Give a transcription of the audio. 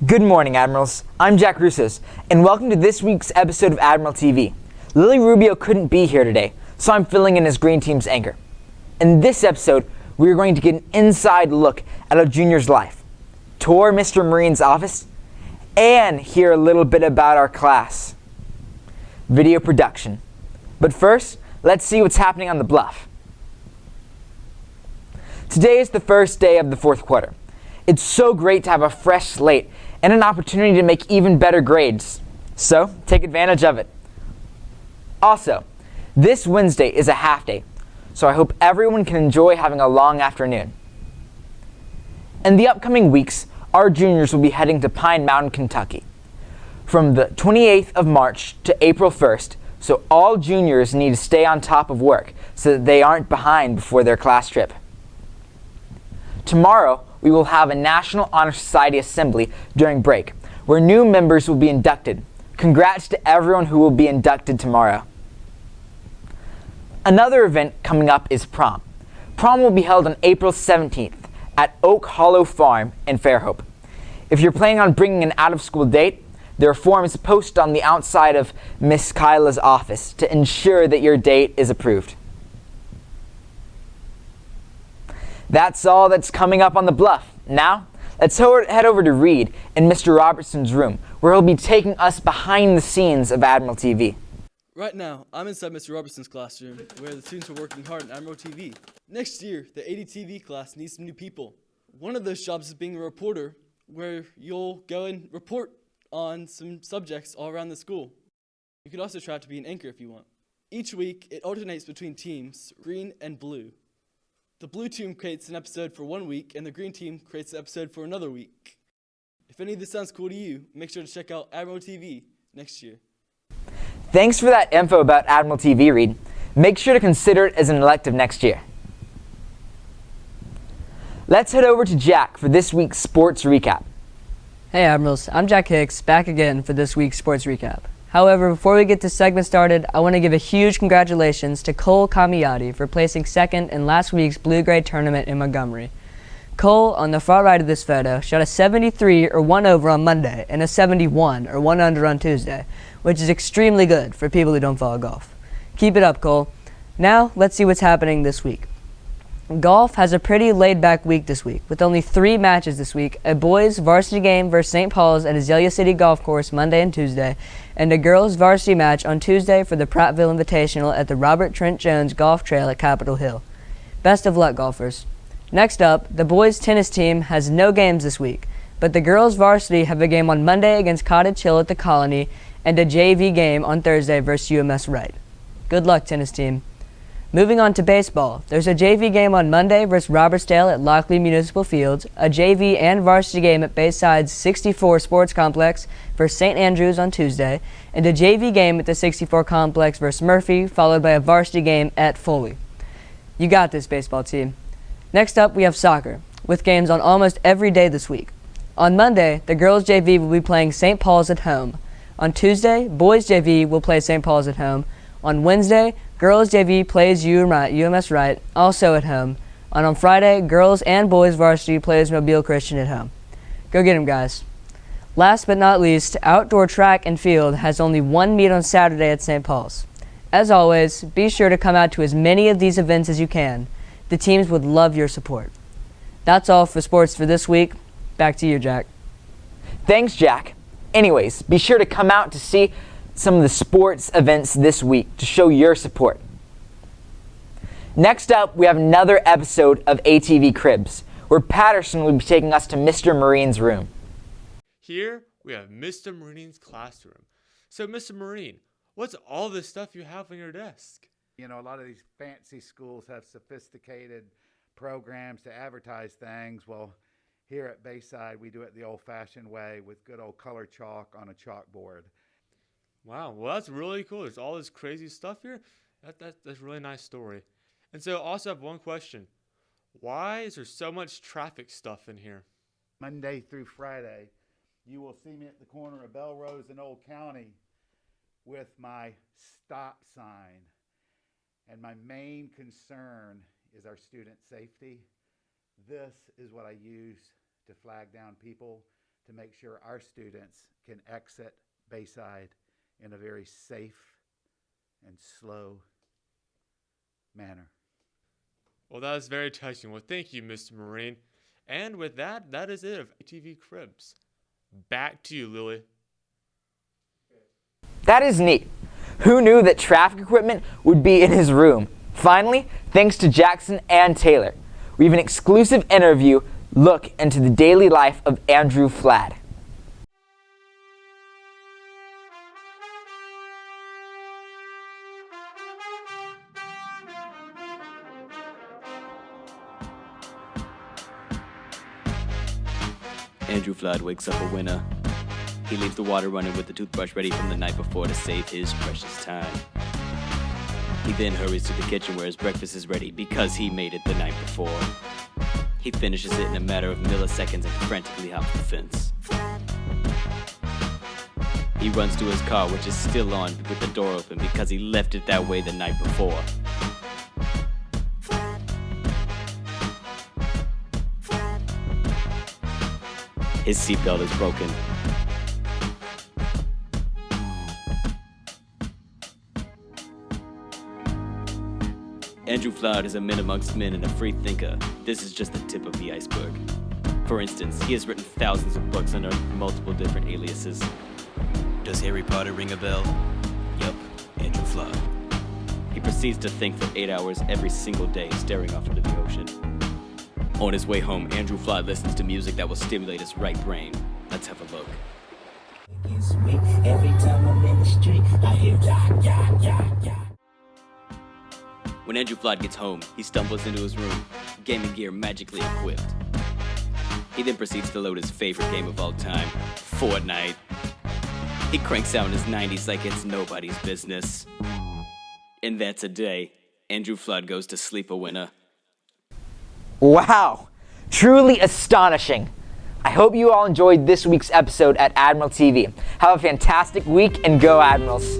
Good morning, Admirals. I'm Jack Russos, and welcome to this week's episode of AdmiralTV. Lily Rubio couldn't be here today, so I'm filling in as Green Team's anchor. In this episode, we are going to get an inside look at a junior's life, tour Mr. Marine's office, and hear a little bit about our class. Video production. But first, let's see what's happening on the bluff. Today is the first day of the fourth quarter. It's so great to have a fresh slate and an opportunity to make even better grades. So, take advantage of it. Also, this Wednesday is a half day, so I hope everyone can enjoy having a long afternoon. In the upcoming weeks, our juniors will be heading to Pine Mountain, Kentucky from the 28th of March to April 1st, so all juniors need to stay on top of work so that they aren't behind before their class trip. Tomorrow, we will have a National Honor Society assembly during break, where new members will be inducted. Congrats to everyone who will be inducted tomorrow. Another event coming up is prom. Prom will be held on April 17th at Oak Hollow Farm in Fairhope. If you're planning on bringing an out-of-school date, there are forms posted on the outside of Miss Kyla's office to ensure that your date is approved. That's all that's coming up on the bluff. Now, let's head over to Reed in Mr. Robertson's room, where he'll be taking us behind the scenes of AdmiralTV. Right now, I'm inside Mr. Robertson's classroom, where the students are working hard on AdmiralTV. Next year, the AdTV class needs some new people. One of those jobs is being a reporter, where you'll go and report on some subjects all around the school. You could also try to be an anchor if you want. Each week, it alternates between teams, green and blue. The blue team creates an episode for 1 week, and the green team creates an episode for another week. If any of this sounds cool to you, make sure to check out AdmiralTV next year. Thanks for that info about AdmiralTV, Reed. Make sure to consider it as an elective next year. Let's head over to Jack for this week's sports recap. Hey Admirals, I'm Jack Hicks, back again for this week's sports recap. However, before we get this segment started, I want to give a huge congratulations to Cole Kamiyati for placing second in last week's Blue Grade tournament in Montgomery. Cole, on the far right of this photo, shot a 73 or 1 over on Monday and a 71 or 1 under on Tuesday, which is extremely good for people who don't follow golf. Keep it up, Cole. Now, let's see what's happening this week. Golf has a pretty laid-back week this week, with only 3 matches this week, a boys' varsity game versus St. Paul's at Azalea City Golf Course Monday and Tuesday, and a girls' varsity match on Tuesday for the Prattville Invitational at the Robert Trent Jones Golf Trail at Capitol Hill. Best of luck, golfers. Next up, the boys' tennis team has no games this week, but the girls' varsity have a game on Monday against Cottage Hill at the Colony and a JV game on Thursday versus UMS Wright. Good luck, tennis team. Moving on to baseball, there's a JV game on Monday versus Robertsdale at Lockley Municipal Fields, a JV and varsity game at Bayside's 64 Sports Complex versus St. Andrews on Tuesday, and a JV game at the 64 Complex versus Murphy, followed by a varsity game at Foley. You got this, baseball team. Next up, we have soccer, with games on almost every day this week. On Monday, the girls' JV will be playing St. Paul's at home. On Tuesday, boys' JV will play St. Paul's at home. On Wednesday, girls' JV plays UMS Wright, also at home. And on Friday, girls and boys' varsity plays Mobile Christian at home. Go get 'em, guys. Last but not least, outdoor track and field has only 1 meet on Saturday at St. Paul's. As always, be sure to come out to as many of these events as you can. The teams would love your support. That's all for sports for this week. Back to you, Jack. Thanks, Jack. Anyways, be sure to come out to see some of the sports events this week to show your support. Next up, we have another episode of ATV Cribs, where Patterson will be taking us to Mr. Marine's room. Here, we have Mr. Marine's classroom. So, Mr. Marine, what's all this stuff you have on your desk? You know, a lot of these fancy schools have sophisticated programs to advertise things. Well, here at Bayside, we do it the old-fashioned way with good old color chalk on a chalkboard. Wow, well, that's really cool. There's all this crazy stuff here. That's a really nice story. And so I also have one question. Why is there so much traffic stuff in here? Monday through Friday, you will see me at the corner of Belrose and Old County with my stop sign. And my main concern is our student safety. This is what I use to flag down people to make sure our students can exit Bayside in a very safe and slow manner. Well, that is very touching. Well, thank you, Mr. Marine. And with that, that is it of ATV Cribs. Back to you, Lily. That is neat. Who knew that traffic equipment would be in his room? Finally, thanks to Jackson and Taylor, we have an exclusive interview look into the daily life of Andrew Flad. Andrew Flood wakes up a winner. He leaves the water running with the toothbrush ready from the night before to save his precious time. He then hurries to the kitchen where his breakfast is ready because he made it the night before. He finishes it in a matter of milliseconds and frantically hops the fence. He runs to his car, which is still on with the door open because he left it that way the night before. His seatbelt is broken. Andrew Flood is a man amongst men and a free thinker. This is just the tip of the iceberg. For instance, he has written thousands of books under multiple different aliases. Does Harry Potter ring a bell? Yup, Andrew Flood. He proceeds to think for 8 hours every single day, staring off into the ocean. On his way home, Andrew Flood listens to music that will stimulate his right brain. Let's have a look. Every time I'm in the street, I hear ya, ya, ya, ya. When Andrew Flood gets home, he stumbles into his room, gaming gear magically equipped. He then proceeds to load his favorite game of all time, Fortnite. He cranks out in his 90s like it's nobody's business. And that's a day. Andrew Flood goes to sleep a winner. Wow, truly astonishing. I hope you all enjoyed this week's episode at Admiral TV. Have a fantastic week and go Admirals.